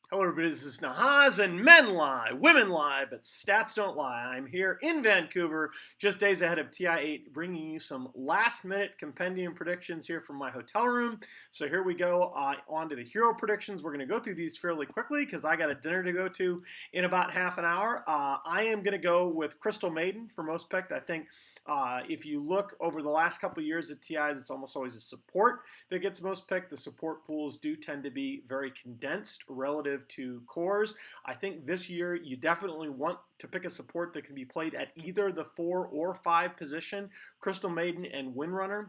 Hello everybody, this is Nahaz, and men lie, women lie, but stats don't lie. I'm here in Vancouver, just days ahead of TI8, bringing you some last-minute compendium predictions here from my hotel room. So here we go, on to the hero predictions. We're going to go through these fairly quickly because I got a dinner to go to in about half an hour. I am going to go with Crystal Maiden for most picked. I think if you look over the last couple of years at TIs, it's almost always a support that gets most picked. The support pools do tend to be very condensed relative to cores. I think this year you definitely want to pick a support that can be played at either the 4 or 5 position. Crystal Maiden and Windrunner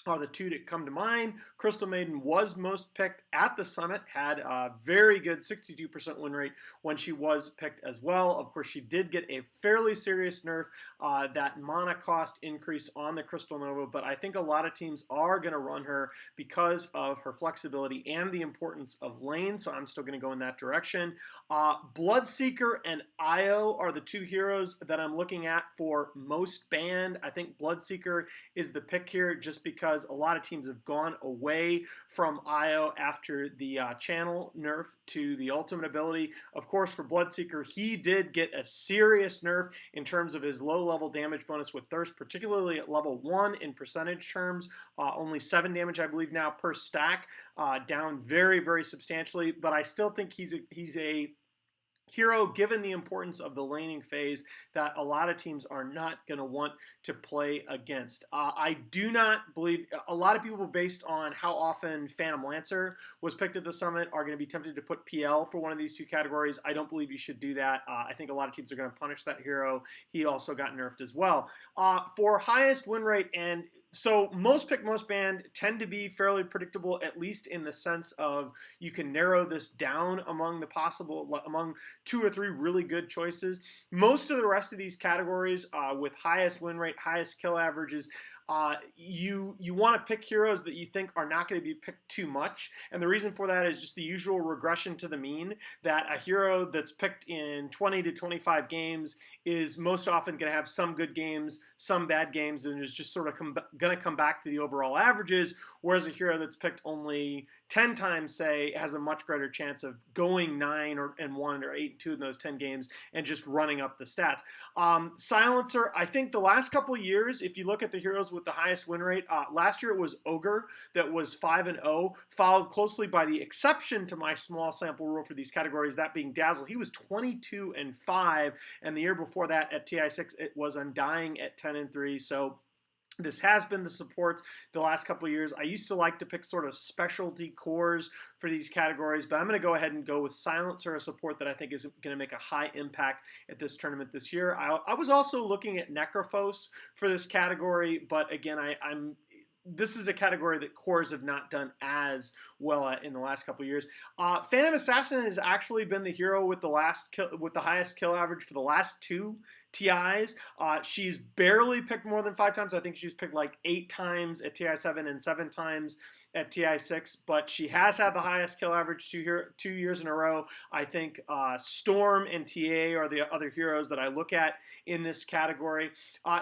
are the two that come to mind. Crystal Maiden was most picked at the summit, had a very good 62% win rate when she was picked as well. Of course, she did get a fairly serious nerf, that mana cost increase on the Crystal Nova, but I think a lot of teams are going to run her because of her flexibility and the importance of lane, so I'm still going to go in that direction. Bloodseeker and Io are the two heroes that I'm looking at for most banned. I think Bloodseeker is the pick here just because a lot of teams have gone away from Io after the channel nerf to the ultimate ability. Of course, for Bloodseeker, he did get a serious nerf in terms of his low-level damage bonus with Thirst, particularly at level 1 in percentage terms. Only 7 damage, I believe, now per stack, down very, very substantially. But I still think he's a hero, given the importance of the laning phase, that a lot of teams are not going to want to play against. I do not believe a lot of people, based on how often Phantom Lancer was picked at the summit, are going to be tempted to put PL for one of these two categories. I don't believe you should do that. I think a lot of teams are going to punish that hero. He also got nerfed as well. For highest win rate, and so most pick, most banned tend to be fairly predictable, at least in the sense of you can narrow this down among the possible, among 2 or 3 really good choices. Most of the rest of these categories, with highest win rate, highest kill averages, you want to pick heroes that you think are not going to be picked too much, and the reason for that is just the usual regression to the mean, that a hero that's picked in 20 to 25 games is most often going to have some good games, some bad games, and is just sort of going to come back to the overall averages, whereas a hero that's picked only 10 times, say, has a much greater chance of going 9 and 1 or 8 and 2 in those 10 games and just running up the stats. Silencer, I think the last couple of years, if you look at the heroes with the highest win rate, last year it was Ogre that was 5-0, followed closely by the exception to my small sample rule for these categories, that being Dazzle. He was 22-5, and the year before that at TI6 it was Undying at 10-3. So this has been the supports the last couple of years. I used to like to pick sort of specialty cores for these categories, but I'm going to go ahead and go with Silencer, a support that I think is going to make a high impact at this tournament this year. I was also looking at Necrophos for this category, but again, this is a category that cores have not done as well at in the last couple of years. Phantom Assassin has actually been the hero with the highest kill average for the last 2 TIs. She's barely picked more than 5 times. I think she's picked like 8 times at TI7 and 7 times at TI6, but she has had the highest kill average 2 years in a row. I think Storm and TA are the other heroes that I look at in this category.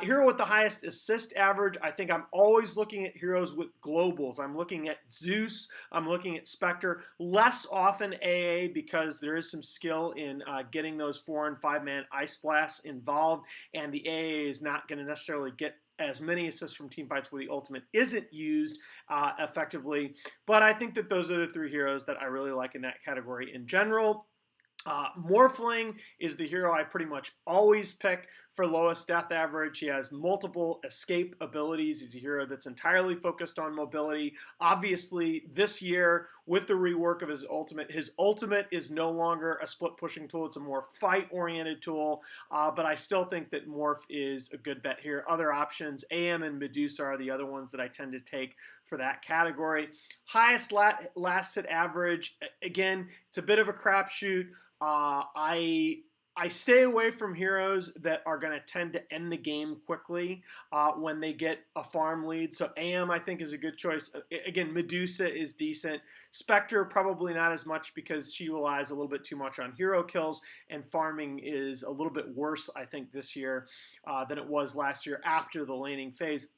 Hero with the highest assist average, I think I'm always looking at heroes with globals. I'm looking at Zeus, I'm looking at Spectre, less often AA because there is some skill in getting those 4 and 5 man ice blasts involved, and the AA is not going to necessarily get as many assists from team fights where the ultimate isn't used effectively. But I think that those are the 3 heroes that I really like in that category in general. Morphling is the hero I pretty much always pick for lowest death average. He has multiple escape abilities. He's a hero that's entirely focused on mobility. Obviously, this year, with the rework of his ultimate is no longer a split pushing tool. It's a more fight-oriented tool, but I still think that Morph is a good bet here. Other options, AM and Medusa, are the other ones that I tend to take for that category. Highest last hit average, again, it's a bit of a crapshoot. I stay away from heroes that are going to tend to end the game quickly when they get a farm lead. So AM, I think, is a good choice. Again, Medusa is decent. Spectre, probably not as much because she relies a little bit too much on hero kills, and farming is a little bit worse, I think, this year than it was last year after the laning phase.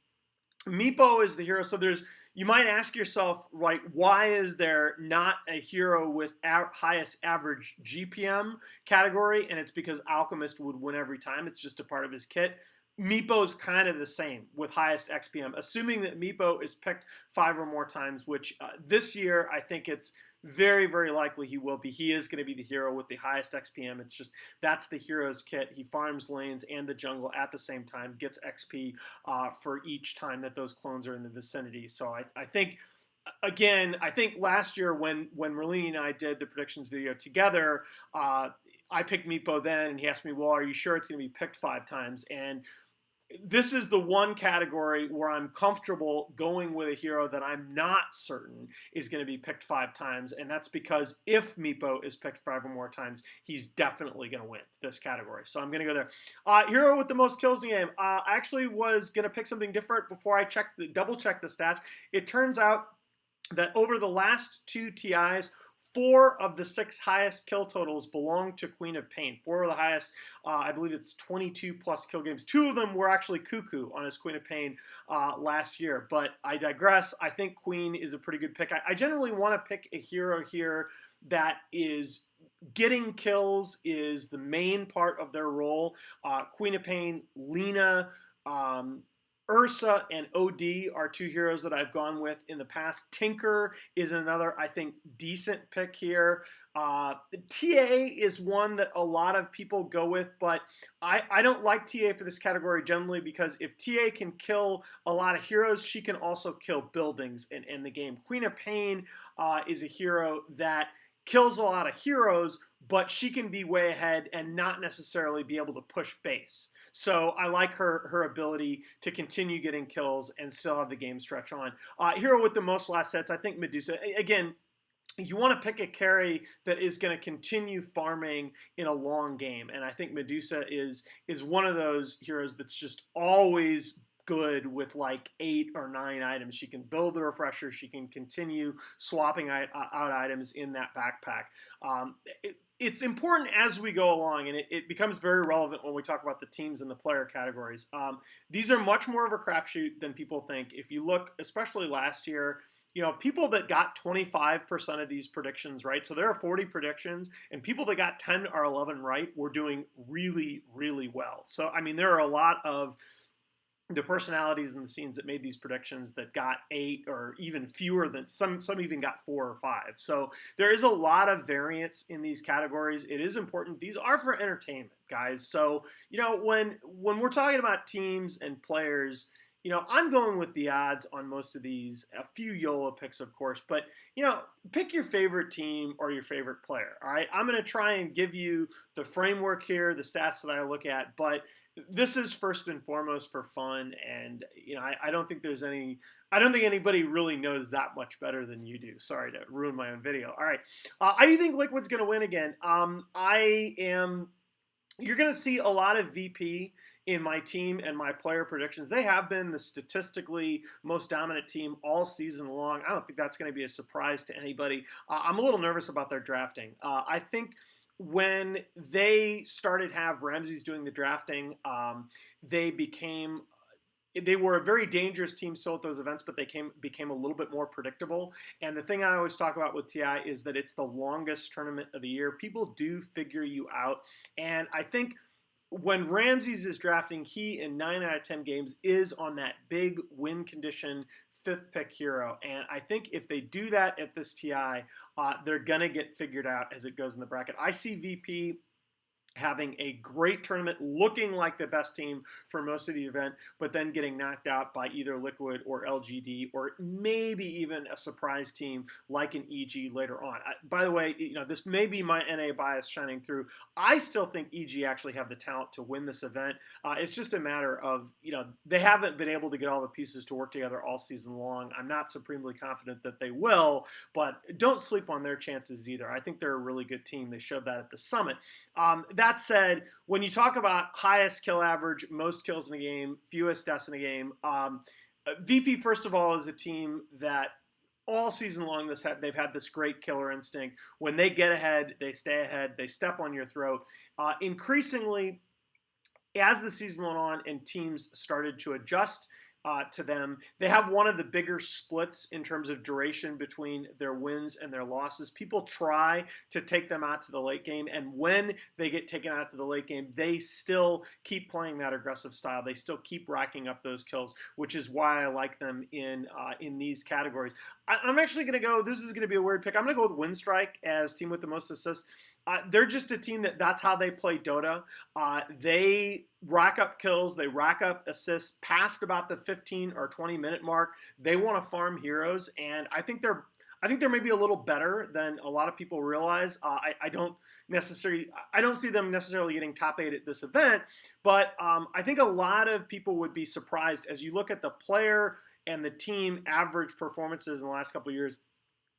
Meepo is the hero. So there's you might ask yourself, right, why is there not a hero with highest average GPM category? And it's because Alchemist would win every time. It's just a part of his kit. Meepo's kind of the same with highest XPM, assuming that Meepo is picked 5 or more times, which this year I think it's very, very likely he will be. He is going to be the hero with the highest XPM. It's just that's the hero's kit. He farms lanes and the jungle at the same time, gets XP for each time that those clones are in the vicinity. So I think, again, I think last year when Merlini and I did the predictions video together, I picked Meepo then, and he asked me, well, are you sure it's going to be picked 5 times? And this is the one category where I'm comfortable going with a hero that I'm not certain is going to be picked 5 times, and that's because if Meepo is picked 5 or more times, he's definitely going to win this category. So I'm going to go there. Hero with the most kills in the game. I actually was going to pick something different before I double checked the stats. It turns out that over the last 2 TIs, 4 of the 6 highest kill totals belong to Queen of Pain. 4 of the highest, I believe it's 22 plus kill games. 2 of them were actually Cuckoo on his Queen of Pain last year. But I digress. I think Queen is a pretty good pick. I generally want to pick a hero here that is getting kills is the main part of their role. Queen of Pain, Lina, Ursa and OD are 2 heroes that I've gone with in the past. Tinker is another, I think, decent pick here. TA is one that a lot of people go with, but I don't like TA for this category generally because if TA can kill a lot of heroes, she can also kill buildings in the game. Queen of Pain is a hero that kills a lot of heroes, but she can be way ahead and not necessarily be able to push base. So I like her ability to continue getting kills and still have the game stretch on. Hero with the most last sets, I think Medusa. Again, you want to pick a carry that is going to continue farming in a long game. And I think Medusa is one of those heroes that's just always good with like 8 or 9 items. She can build the refresher. She can continue swapping out items in that backpack. It's important as we go along, and it becomes very relevant when we talk about the teams and the player categories. These are much more of a crapshoot than people think. If you look, especially last year, you know, people that got 25% of these predictions right, so there are 40 predictions, and people that got 10 or 11 right were doing really, really well. So, I mean, there are a lot of the personalities and the scenes that made these predictions that got 8 or even fewer than some even got 4 or 5. So there is a lot of variance in these categories. It is important. These are for entertainment, guys. So, you know, when we're talking about teams and players, you know, I'm going with the odds on most of these, a few YOLO picks, of course, but, you know, pick your favorite team or your favorite player, all right? I'm going to try and give you the framework here, the stats that I look at, but this is first and foremost for fun, and, you know, I don't think there's any, I don't think anybody really knows that much better than you do. Sorry to ruin my own video. All right. I do think Liquid's going to win again. You're going to see a lot of VP in my team and my player predictions. They have been the statistically most dominant team all season long. I don't think that's going to be a surprise to anybody. I'm a little nervous about their drafting. I think when they started have Ramses doing the drafting, they were a very dangerous team still at those events, but they became a little bit more predictable. And the thing I always talk about with TI is that it's the longest tournament of the year. People do figure you out. And I think when Ramses is drafting, he in 9 out of 10 games is on that big win condition 5th pick hero. And I think if they do that at this TI, they're going to get figured out as it goes in the bracket. I see VP having a great tournament, looking like the best team for most of the event, but then getting knocked out by either Liquid or LGD, or maybe even a surprise team like an EG later on. By the way, you know, this may be my NA bias shining through. I still think EG actually have the talent to win this event. It's just a matter of, you know, they haven't been able to get all the pieces to work together all season long. I'm not supremely confident that they will, but don't sleep on their chances either. I think they're a really good team. They showed that at the summit. That said, when you talk about highest kill average, most kills in a game, fewest deaths in a game, VP, first of all, is a team that all season long they've had this great killer instinct. When they get ahead, they stay ahead, they step on your throat. Increasingly, as the season went on and teams started to adjust, to them. They have one of the bigger splits in terms of duration between their wins and their losses. People try to take them out to the late game, and when they get taken out to the late game, they still keep playing that aggressive style. They still keep racking up those kills, which is why I like them in these categories. I'm actually going to go, this is going to be a weird pick, I'm going to go with Windstrike as team with the most assists. They're just a team that's how they play Dota. They rack up kills, they rack up assists past about the 15 or 20 minute mark. They want to farm heroes, and I think they're maybe a little better than a lot of people realize. I don't see them necessarily getting top 8 at this event, but I think a lot of people would be surprised as you look at the player and the team average performances in the last couple of years.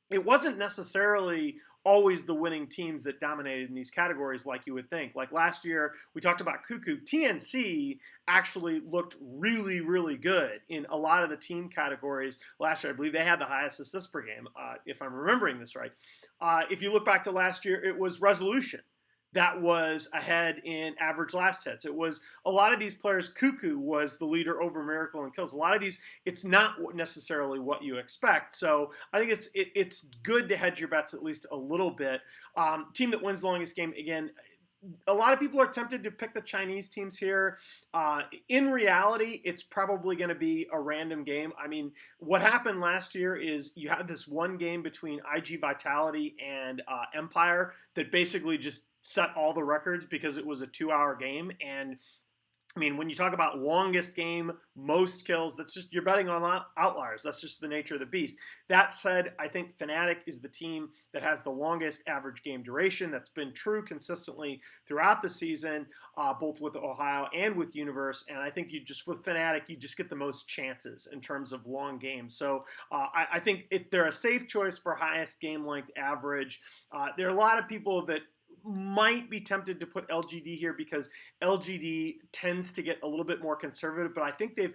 It wasn't necessarily always the winning teams that dominated in these categories like you would think. Like last year, we talked about Cuckoo. TNC actually looked really, really good in a lot of the team categories last year. I believe they had the highest assists per game, if I'm remembering this right. If you look back to last year, it was Resolution that was ahead in average last hits. It was a lot of these players. Cuckoo was the leader over Miracle and kills. A lot of these, it's not necessarily what you expect. So I think it's good to hedge your bets at least a little bit. Team that wins the longest game, again, a lot of people are tempted to pick the Chinese teams here. In reality, it's probably going to be a random game. I mean, what happened last year is you had this one game between IG Vitality and Empire that basically just set all the records because it was a 2-hour game. And I mean, when you talk about longest game, most kills, that's just, you're betting on outliers. That's just the nature of the beast. That said, I think Fnatic is the team that has the longest average game duration. That's been true consistently throughout the season, both with Ohio and with Universe. And I think with Fnatic, you just get the most chances in terms of long games. So I think they're a safe choice for highest game length average. There are a lot of people that might be tempted to put LGD here because LGD tends to get a little bit more conservative, but I think they've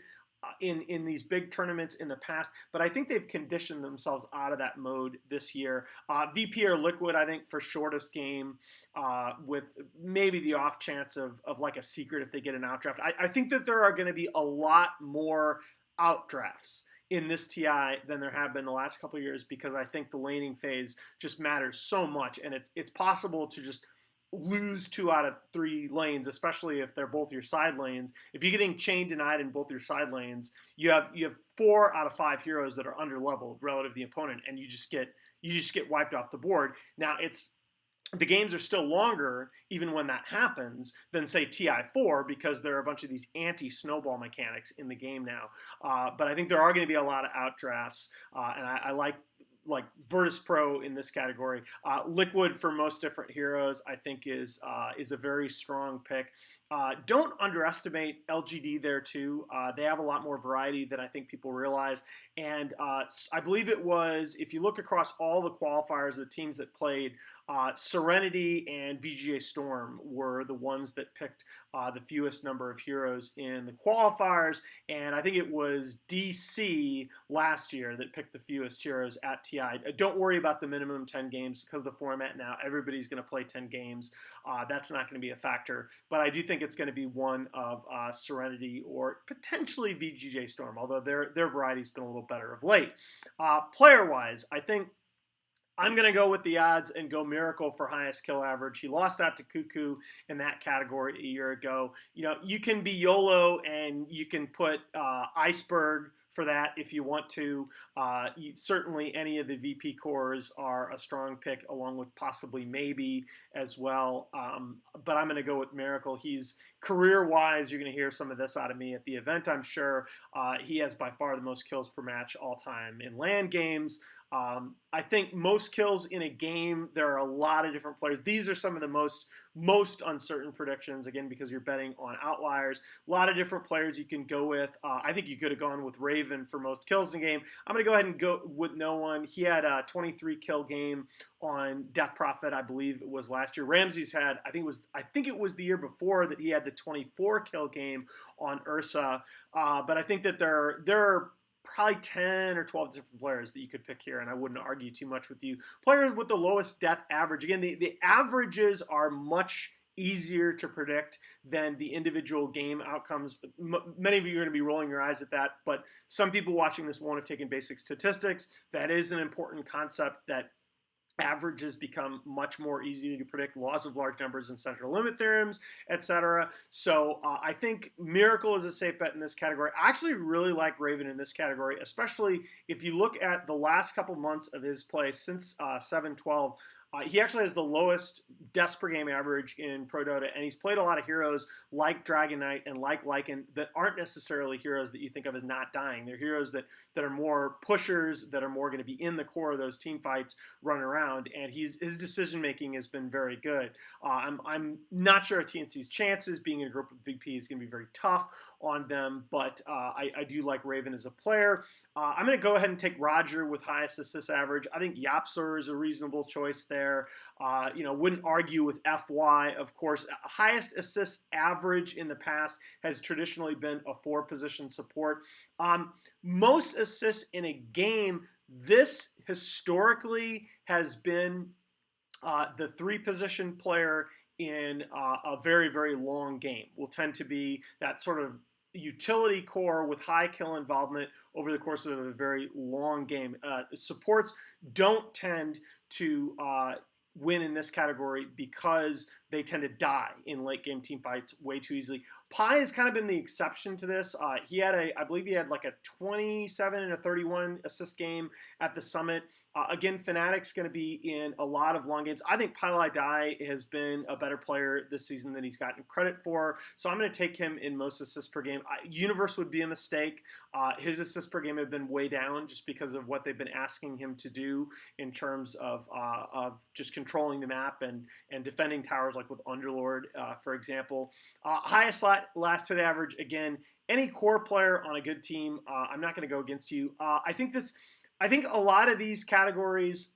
in these big tournaments in the past, but I think they've conditioned themselves out of that mode this year. VP or Liquid, I think, for shortest game, with maybe the off chance of like a secret if they get an outdraft. I think that there are going to be a lot more outdrafts in this TI than there have been the last couple of years, because I think the laning phase just matters so much, and it's possible to just lose 2 out of 3 lanes, especially if they're both your side lanes. If you're getting chain denied in both your side lanes, you have 4 out of 5 heroes that are under leveled relative to the opponent, and you just get wiped off the board. Now the games are still longer, even when that happens, than, say, TI4, because there are a bunch of these anti-snowball mechanics in the game now. But I think there are going to be a lot of outdrafts, and I like Virtus Pro in this category. Liquid for most different heroes, I think, is a very strong pick. Don't underestimate LGD there too. They have a lot more variety than I think people realize. And I believe it was, if you look across all the qualifiers, the teams that played, Serenity and VGA Storm were the ones that picked the fewest number of heroes in the qualifiers, and I think it was DC last year that picked the fewest heroes at TI. Don't worry about the minimum 10 games because of the format now. Everybody's going to play 10 games. That's not going to be a factor, but I do think it's going to be one of Serenity or potentially VGJ Storm, although their variety's been a little better of late. Player-wise, I think I'm going to go with the odds and go Miracle for highest kill average. He lost out to Cuckoo in that category a year ago. You know, you can be YOLO and you can put Iceberg for that if you want to. Certainly any of the VP cores are a strong pick, along with possibly maybe as well. But I'm going to go with Miracle. He's career-wise, you're going to hear some of this out of me at the event, I'm sure. He has by far the most kills per match all time in LAN games. I think most kills in a game, there are a lot of different players. These are some of the most uncertain predictions, again, because you're betting on outliers. A lot of different players you can go with. I think you could have gone with Raven for most kills in the game. I'm going to go ahead and go with no one. He had a 23 kill game on Death Prophet, I believe it was last year. Ramsey's had, I think it was the year before that he had the 24 kill game on Ursa. But I think that there are probably 10 or 12 different players that you could pick here, and I wouldn't argue too much with you. Players with the lowest death average. Again, the averages are much easier to predict than the individual game outcomes. Many of you are going to be rolling your eyes at that, but some people watching this won't have taken basic statistics. That is an important concept, that averages become much more easy to predict, laws of large numbers and central limit theorems, etc. So I think Miracle is a safe bet in this category. I actually really like Raven in this category, especially if you look at the last couple months of his play since 7-12. He actually has the lowest deaths per game average in Pro Dota, and he's played a lot of heroes like Dragon Knight and like Lycan that aren't necessarily heroes that you think of as not dying. They're heroes that are more pushers, that are more going to be in the core of those team fights, run around, and his decision making has been very good. I'm not sure of TNC's chances. Being in a group of VP is going to be very tough on them, but I do like Raven as a player. I'm going to go ahead and take Roger with highest assist average. I think Yapsor is a reasonable choice there. Wouldn't argue with FY, of course. Highest assist average in the past has traditionally been a 4-position support. Most assists in a game, this historically has been the 3-position player in a very, very long game. Will tend to be that sort of utility core with high kill involvement over the course of a very long game. Supports don't tend to win in this category because they tend to die in late game team fights way too easily. Pi has kind of been the exception to this. I believe he had like a 27 and a 31 assist game at the Summit. Again, Fnatic's going to be in a lot of long games. I think Pylai Dai has been a better player this season than he's gotten credit for, so I'm going to take him in most assists per game. Universe would be a mistake. His assists per game have been way down just because of what they've been asking him to do in terms of just controlling the map and defending towers, like with Underlord, for example. Highest last hit average, again, any core player on a good team. I'm not going to go against you. I think a lot of these categories,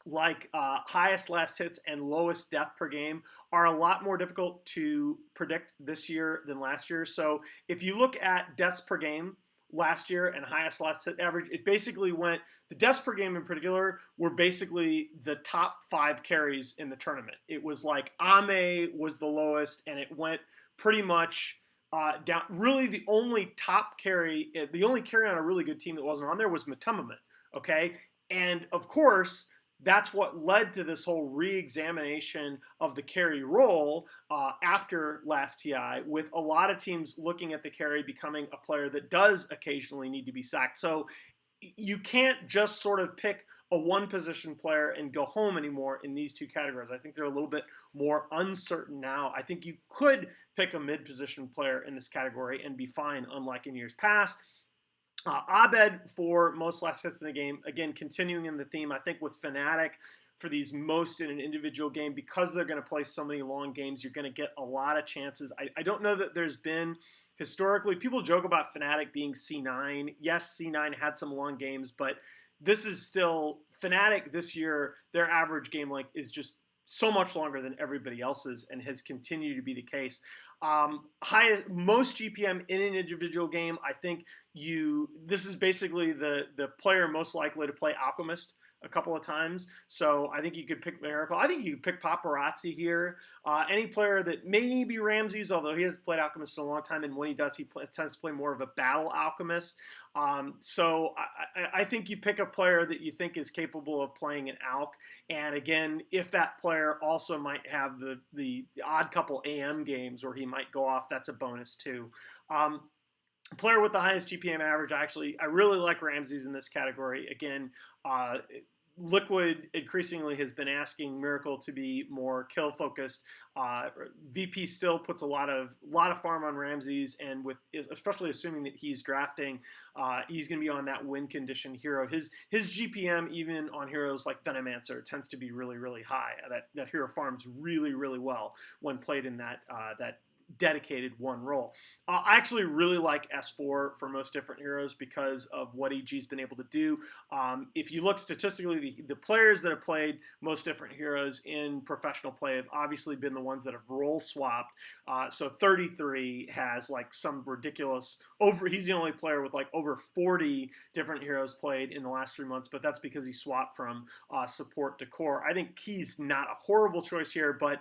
like highest last hits and lowest death per game, are a lot more difficult to predict this year than last year. So if you look at deaths per game last year and highest last hit average, it basically went, the deaths per game in particular were basically the top 5 carries in the tournament. It was like Ame was the lowest, and it went pretty much down. Really, the only carry on a really good team that wasn't on there was Matumament, okay? And of course, that's what led to this whole re-examination of the carry role after last TI, with a lot of teams looking at the carry becoming a player that does occasionally need to be sacked. So you can't just sort of pick a 1-position player and go home anymore in these two categories. I think they're a little bit more uncertain now. I think you could pick a mid-position player in this category and be fine, unlike in years past. Abed for most last hits in a game, again, continuing in the theme, I think with Fnatic for these most in an individual game, because they're going to play so many long games, you're going to get a lot of chances. I don't know that there's been, historically, people joke about Fnatic being C9. Yes, C9 had some long games, but this is still, Fnatic this year, their average game length is just so much longer than everybody else's and has continued to be the case. Most GPM in an individual game, I think this is basically the player most likely to play Alchemist a couple of times. So I think you could pick Miracle. I think you could pick Paparazzi here. Any player that maybe Ramses, although he hasn't played Alchemist in a long time, and when he does, he tends to play more of a battle Alchemist. So I think you pick a player that you think is capable of playing an Alch. And again, if that player also might have the odd couple AM games where he might go off, that's a bonus too. Player with the highest GPM average, I really like Ramses in this category. Again, Liquid increasingly has been asking Miracle to be more kill focused. VP still puts a lot of farm on Ramses, and especially assuming that he's drafting, he's going to be on that win condition hero. His GPM even on heroes like Venomancer tends to be really, really high. That hero farms really, really well when played in that dedicated one role. I actually really like S4 for most different heroes because of what EG's been able to do. If you look statistically, the players that have played most different heroes in professional play have obviously been the ones that have role swapped. So 33 has like some ridiculous he's the only player with like over 40 different heroes played in the last 3 months, but that's because he swapped from support to core. I think he's not a horrible choice here, but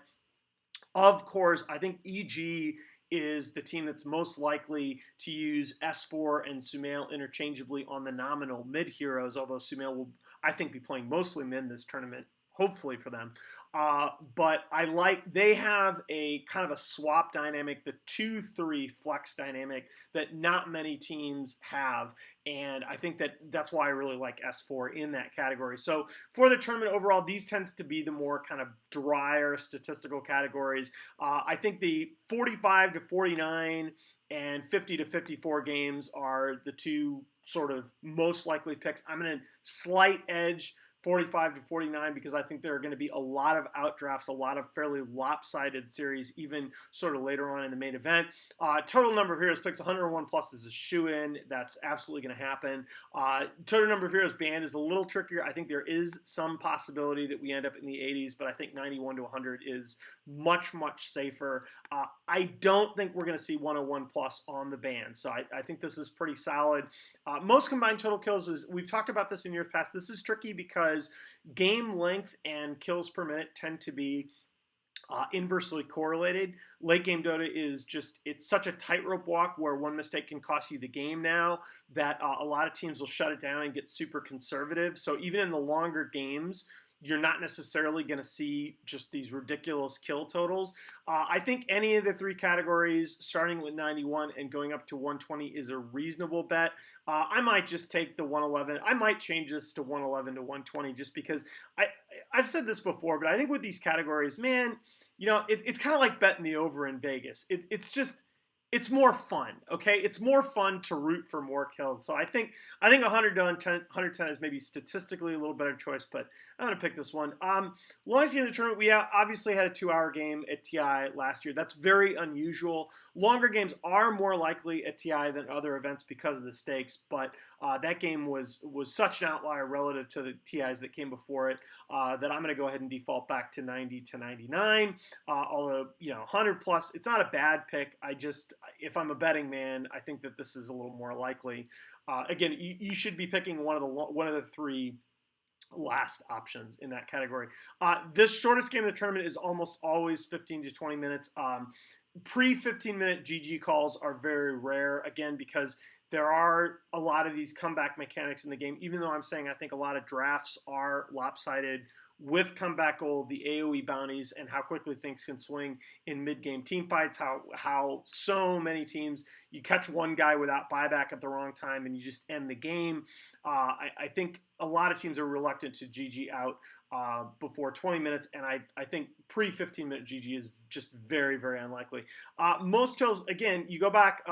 Of course, I think EG is the team that's most likely to use S4 and Sumail interchangeably on the nominal mid heroes, although Sumail will, I think, be playing mostly mid this tournament, hopefully for them. But they have a kind of a swap dynamic, the 2-3 flex dynamic that not many teams have. And I think that's why I really like S4 in that category. So for the tournament overall, these tends to be the more kind of drier statistical categories. I think the 45 to 49 and 50 to 54 games are the two sort of most likely picks. I'm going to slight edge 45 to 49 because I think there are going to be a lot of outdrafts, a lot of fairly lopsided series, even sort of later on in the main event. Total number of heroes picks 101 plus is a shoe-in. That's absolutely going to happen. Total number of heroes banned is a little trickier. I think there is some possibility that we end up in the 80s, but I think 91 to 100 is much, much safer. I don't think we're going to see 101 plus on the ban, so I think this is pretty solid. Most combined total kills is, we've talked about this in years past. This is tricky because game length and kills per minute tend to be inversely correlated. Late game Dota is it's such a tightrope walk where one mistake can cost you the game now that a lot of teams will shut it down and get super conservative. So even in the longer games, you're not necessarily going to see just these ridiculous kill totals. I think any of the three categories, starting with 91 and going up to 120, is a reasonable bet. I might just take the 111. I might change this to 111 to 120 just because I've said this before, but I think with these categories, man, it's kind of like betting the over in Vegas. It's more fun, okay? It's more fun to root for more kills. So I think 100 to 110 is maybe statistically a little better choice, but I'm going to pick this one. Longest game of the tournament, we obviously had a 2-hour game at TI last year. That's very unusual. Longer games are more likely at TI than other events because of the stakes, but that game was such an outlier relative to the TIs that came before it that I'm going to go ahead and default back to 90 to 99. Although, 100 plus, it's not a bad pick. If I'm a betting man, I think that this is a little more likely. Again, you should be picking one of the three last options in that category. This shortest game of the tournament is almost always 15 to 20 minutes. Pre-15-minute GG calls are very rare, again, because there are a lot of these comeback mechanics in the game, even though I'm saying I think a lot of drafts are lopsided with comeback gold, the AoE bounties, and how quickly things can swing in mid-game team fights, how so many teams, you catch one guy without buyback at the wrong time and you just end the game. I think a lot of teams are reluctant to GG out before 20 minutes, and I think pre-15-minute GG is just very, very unlikely. Most kills, again, you go back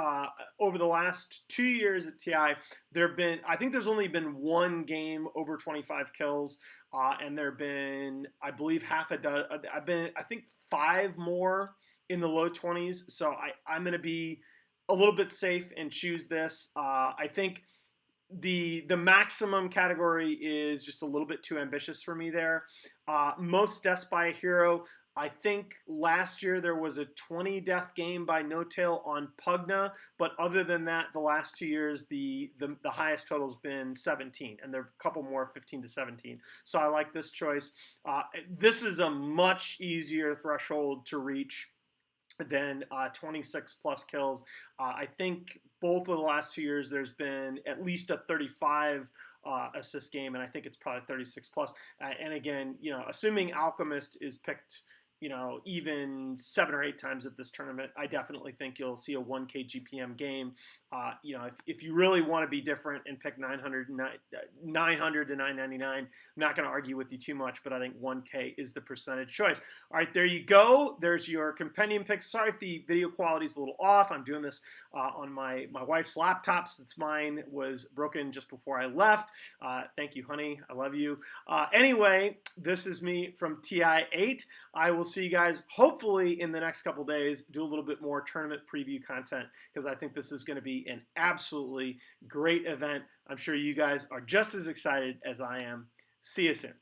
over the last 2 years at TI, I think there's only been one game over 25 kills, and there have been, I believe, half a dozen, I think 5 more in the low 20s, so I'm going to be a little bit safe and choose this. I think the maximum category is just a little bit too ambitious for me there. Most deaths by a hero. I think last year there was a 20 death game by No Tail on Pugna, but other than that, the last 2 years, the highest total has been 17, and there are a couple more 15 to 17. So I like this choice. This is a much easier threshold to reach than 26 plus kills. I think both of the last 2 years there's been at least a 35 assist game, and I think it's probably 36 plus. And again, assuming Alchemist is picked, even 7 or 8 times at this tournament, I definitely think you'll see a 1K GPM game. If you really want to be different and pick 900 to 999, I'm not going to argue with you too much, but I think 1K is the percentage choice. All right, there you go. There's your compendium picks. Sorry if the video quality is a little off. I'm doing this on my wife's laptop since mine was broken just before I left. Thank you, honey. I love you. Anyway, this is me from TI8. I will see you guys hopefully in the next couple days, do a little bit more tournament preview content because I think this is going to be an absolutely great event. I'm sure you guys are just as excited as I am. See you soon.